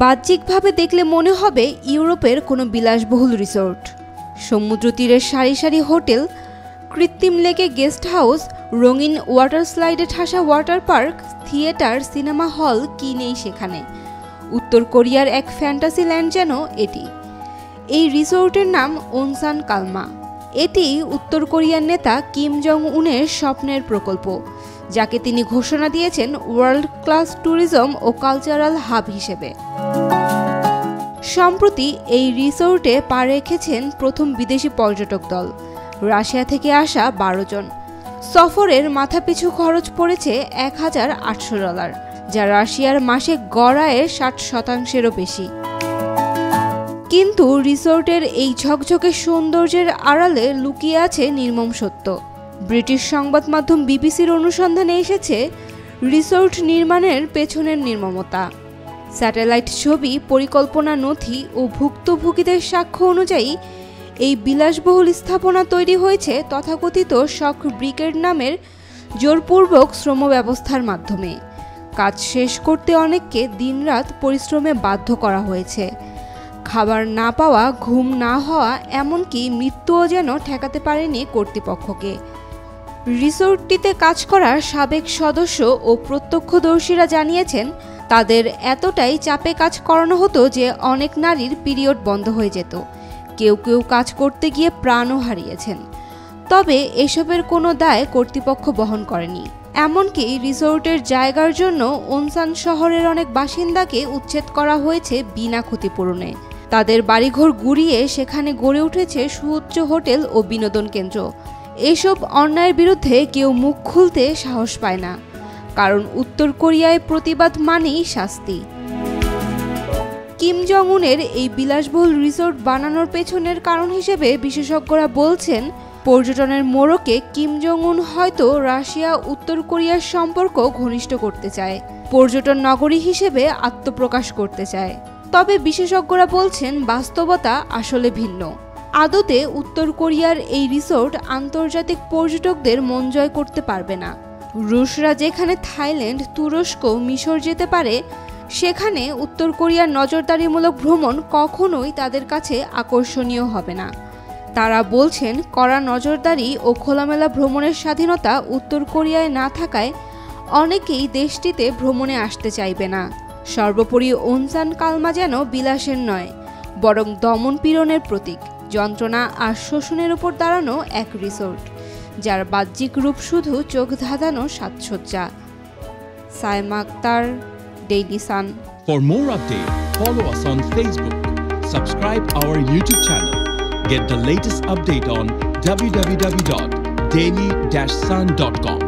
বাহ্যিকভাবে দেখলে মনে হবে ইউরোপের কোনো বিলাসবহুল রিসোর্ট। সমুদ্র তীরের সারি সারি হোটেল, কৃত্রিম লেকে গেস্ট হাউস, রঙিন ওয়াটার স্লাইডে ঠাসা water park, theatre, cinema hall, কি নেই সেখানে। উত্তর কোরিয়ার এক ফ্যান্টাসি ল্যান্ড যেন এটি। এই রিসোর্টের নাম ওনসান কালমা। এটি উত্তর কোরিয়ার নেতা কিম জং উনের স্বপ্নের প্রকল্প, যাকে তিনি ঘোষণা দিয়েছেন ওয়ার্ল্ড ক্লাস ট্যুরিজম ও কালচারাল হাব হিসেবে। সম্প্রতি এই রিসোর্টে পা রেখেছেন প্রথম বিদেশি পর্যটক দল, রাশিয়া থেকে আসা 12 জন। সফরের মাথাপিছু খরচ পড়েছে $1,800, যা রাশিয়ার মাসে গড় আয়ের 60%-এরও বেশি। কিন্তু রিসোর্টের এই ঝকঝকে সৌন্দর্যের আড়ালে লুকিয়ে আছে নির্মম সত্য। ব্রিটিশ সংবাদ মাধ্যম বিবিসির অনুসন্ধানে এসেছে রিসোর্ট নির্মাণের পেছনের নির্মমতা। স্যাটেলাইট ছবি, পরিকল্পনা নথি ও ভুক্তভোগীদের সাক্ষ্য অনুযায়ী এই বিলাসবহুল স্থাপনা তৈরি হয়েছে তথাকথিত শক ব্রিগেড নামের জোরপূর্বক শ্রম ব্যবস্থার মাধ্যমে। কাজ শেষ করতে অনেককে দিনরাত পরিশ্রমে বাধ্য করা হয়েছে। খাবার না পাওয়া, ঘুম না হওয়া, এমনকি মৃত্যুও যেন ঠেকাতে পারেনি কর্তৃপক্ষকে। রিসোর্টটিতে কাজ করা সাবেক সদস্য ও প্রত্যক্ষদর্শীরা জানিয়েছেন, তাদের এতটাই চাপে কাজ করানো হতো যে অনেক নারীর পিরিয়ড বন্ধ হয়ে যেত। কেউ কেউ কাজ করতে গিয়ে প্রাণও হারিয়েছেন। তবে এসবের কোনো দায় কর্তৃপক্ষ বহন করেনি। এমনকি রিসোর্টের জায়গার জন্য ওনসান শহরের অনেক বাসিন্দাকে উচ্ছেদ করা হয়েছে বিনা ক্ষতিপূরণে। তাদের বাড়িঘর গুড়িয়ে সেখানে গড়ে উঠেছে সুউচ্চ হোটেল ও বিনোদন কেন্দ্র। এসব অন্যায়ের বিরুদ্ধে কেউ মুখ খুলতে সাহস পায় না, কারণ উত্তর কোরিয়ায় প্রতিবাদ মানেই শাস্তি। কিম জং উনের এই বিলাসবহুল রিসোর্ট বানানোর পেছনের কারণ হিসেবে বিশেষজ্ঞরা বলছেন, পর্যটনের মোড়কে কিম জং উন হয়তো রাশিয়া উত্তর কোরিয়ার সম্পর্ক ঘনিষ্ঠ করতে চায়, পর্যটন নগরী হিসেবে আত্মপ্রকাশ করতে চায়। তবে বিশেষজ্ঞরা বলছেন বাস্তবতা আসলে ভিন্ন। আদতে উত্তর কোরিয়ার এই রিসোর্ট আন্তর্জাতিক পর্যটকদের মন জয় করতে পারবে না। রুশরা যেখানে থাইল্যান্ড, তুরস্ক, মিশর যেতে পারে, সেখানে উত্তর কোরিয়ার নজরদারিমূলক ভ্রমণ কখনোই তাদের কাছে আকর্ষণীয় হবে না। তারা বলছেন, কড়া নজরদারি ও খোলামেলা ভ্রমণের স্বাধীনতা উত্তর কোরিয়ায় না থাকায় অনেকেই দেশটিতে ভ্রমণে আসতে চাইবে না। সর্বোপরি ওনসান কালমা যেন বিলাসের নয়, বরং দমন পীড়নের প্রতীক, যন্ত্রণা আর শোষণের উপর দাঁড়ানো এক রিসোর্ট, যার বাহ্যিক রূপ শুধু চোখ ধাঁধানো সাজসজ্জা। Saima Akter, Daily Sun. For more updates, follow us on Facebook, subscribe our YouTube channel, get the latest update on www.daily-sun.com.